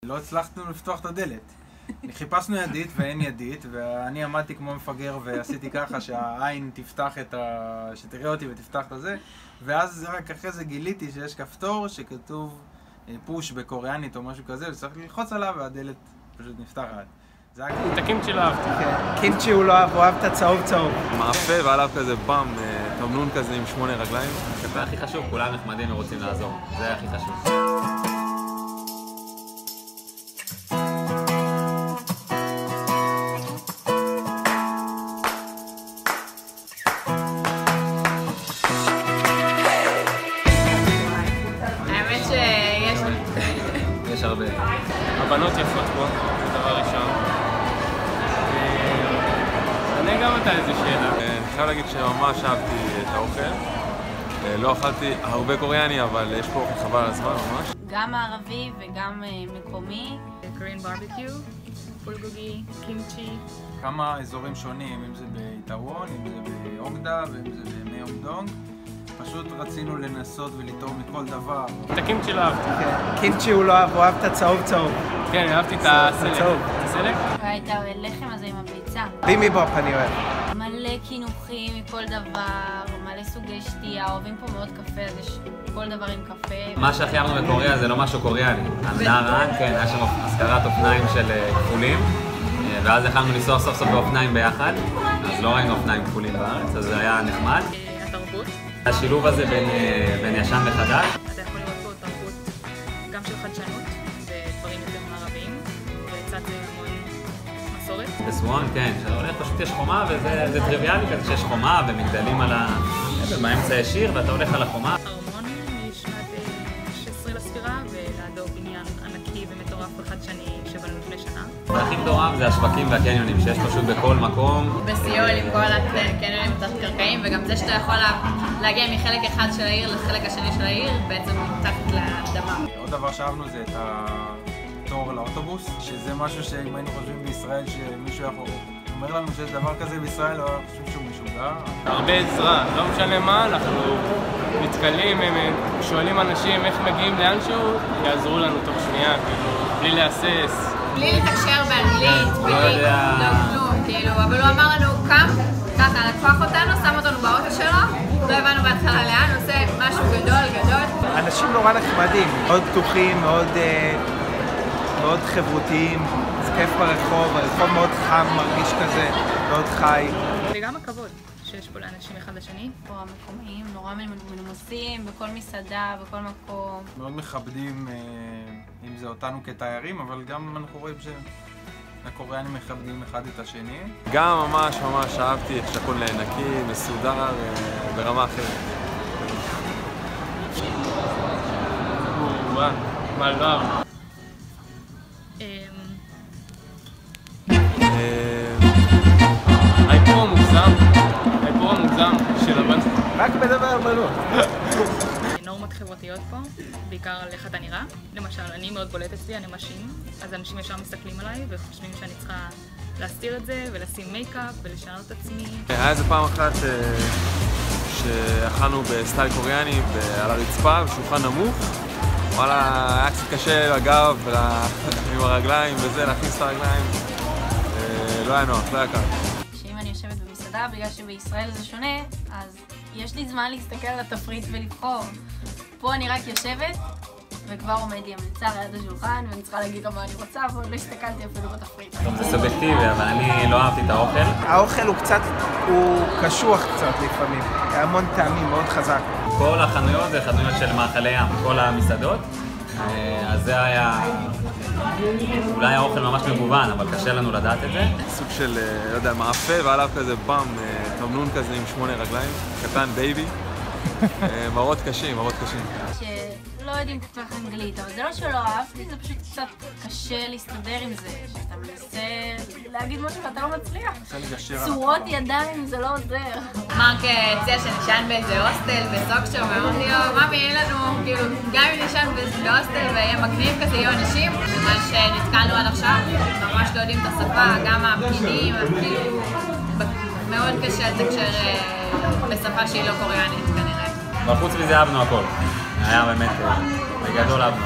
לא הצלחנו לפתוח את הדלת. חיפשנו ידית ואין ידית, ואני עמדתי כמו מפגר ועשיתי ככה שהעין תפתח שתראה אותי ותפתח את זה, ואז רק אחרי זה גיליתי שיש כפתור שכתוב פוש בקוריאנית או משהו כזה, וצריך ללחוץ עליו והדלת פשוט נפתחת. את הקימצ'י לא אהבתי. קימצ'י הוא לא אהב, הוא אהב את הצהוב צהוב. מאפה ועליו כזה באם, תמנון כזה עם 8 רגליים. זה הכי חשוב, כולם נחמדים ורוצים לעזור. זה הכי חשוב. האמת שיש לי. יש הרבה. הבנות יפות פה, זה דבר ראשון. אני גם אותה איזו שאלה. אני חייב להגיד שממש אהבתי את האוכל. לא אכלתי הרבה קוריאני, אבל יש פה אוכל חבל על הזמן ממש. גם מערבי וגם מקומי. קוריאן ברביקיו, בולגוגי, קימצ'י. כמה אזורים שונים, אם זה באיטאוון, אם זה באוגדה ואם זה במיומדונג. פשוט רצינו לנסות ולטעום מכל דבר. את הקימצ'י לא אהבתי. קימצ'י הוא לא אהב, הוא אהב את הצהוב צהוב. כן, אהבתי את הסלק. הסלק? ואת הלחם הזה עם הביצה. בימיבופ אני אוהב. מלא קינוחים מכל דבר, מלא סוגי שתייה, אוהבים פה מאוד קפה, אז יש כל דבר עם קפה. מה שהכי אהבנו בקוריאה זה לא משהו קוריאני. הנערה, כן, היה שם השכרת אופניים של כפולים, ואז יכלנו לנסוע סוף סוף באופניים ביחד, אז לא ראינו אופניים כפולים בארץ, אז זה היה נחמד. התרבות. השילוב הזה בין ישן וחדש. אתה יכול לראות פה תרבות גם של חדשנות ודברים יותר מערביים, ולצד זה המון מסורת. בסוואן, כן, שאתה הולך, פשוט יש חומה וזה טריוויאלי כזה שיש חומה ומגדלים על באמצע ישיר ואתה הולך על החומה. ארמון משנת 16 לספירה ולידו בניין ענקי ומטורף וחדשני שבנו לפני שנה. והכי מטורף זה השווקים והקניונים שיש פשוט בכל מקום. בסיול עם כל הקניונים התת-קרקעיים, וגם זה שאתה יכול להגיע מחלק אחד של העיר לחלק השני של העיר, בעצם מתחת לאדמה. עוד דבר שאהבנו זה את התור לאוטובוס, שזה משהו שאם היינו חושבים בישראל שמישהו אומר לנו שיש דבר כזה בישראל, או חושב שהוא משוגע. הרבה עזרה, לא משנה מה, אנחנו נתקלים, הם שואלים אנשים איך מגיעים לאנשהו, יעזרו לנו תוך שנייה, בלי להסס. בלי לתקשר באנגלית, בלי כלום, כאילו, אבל הוא אמר לנו קם, ככה, לקח אותנו, שם אותנו באוטו שלו, לא הבנו בהתחלה לאן, עושה משהו גדול. אנשים נורא נחמדים, מאוד פתוחים, מאוד חברותיים, זה כיף ברחוב, הרחוב מאוד חם, מרגיש כזה, מאוד חי. וגם הכבוד שיש פה לאנשים אחד לשני. פה המקומיים נורא מנומסים, בכל מסעדה, בכל מקום. מאוד מכבדים, אם זה אותנו כתיירים, אבל גם אנחנו רואים שהקוריאנים מכבדים אחד את השני. גם ממש אהבתי איך שהכל נקי, מסודר, ברמה אחרת. מה לא? האיפור המוגזם של הבן. רק מדבר בנות. נורמות חברתיות פה, בעיקר על איך אתה נראה. למשל, אני מאוד בולט אצלי, אני נשים, אז אנשים ישר מסתכלים עליי וחושבים שאני צריכה להסתיר את זה ולשים מייקאפ ולשנות את עצמי. היה איזה פעם אחת שאכלנו בסטייל קוריאני על הרצפה, בשולחן נמוך. וואלה, היה קצת קשה לגב עם הרגליים וזה, להכניס את הרגליים. לא היה נוח, לא היה קל. שאם אני יושבת במסעדה, בגלל שבישראל זה שונה, אז יש לי זמן להסתכל על התפריט ולבחור. פה אני רק יושבת, וכבר עומד לי המלצר ליד השולחן, ואני צריכה להגיד לו מה אני רוצה, ועוד לא הסתכלתי אפילו בתפריט. זה סובייקטיבי, אבל אני לא אהבתי את האוכל. האוכל הוא קשוח קצת לפעמים, המון טעמים, מאוד חזק. כל החנויות זה חנויות של מאכלי ים, כל המסעדות. אז זה היה אולי האוכל ממש מגוון, אבל קשה לנו לדעת את זה. סוג של, לא יודע, מאפה ועליו כזה באם, תמנון כזה עם 8 רגליים, קטן בייבי. מראות קשים. שלא יודעים כל כך אנגלית, אבל זה לא שלא אהבתי, זה פשוט קצת קשה להסתדר עם זה, שאתה מנסה להגיד משהו ואתה לא מצליח. צורות ידיים זה לא עוזר. מרק הציע שנשען באיזה הוסטל בסוקשו, ואמרתי לו, ממי, אין לנו, כאילו, גם אם נשען בהוסטל ויהיה מגניב כזה, יהיו אנשים, ומה שנתקלנו עד עכשיו, ממש לא יודעים את השפה, גם הפקידים, כאילו, מאוד קשה לתקשר בשפה שהיא לא קוריאנית כנראה. אבל חוץ מזה אהבנו הכל. היה באמת בגדול אהבנו.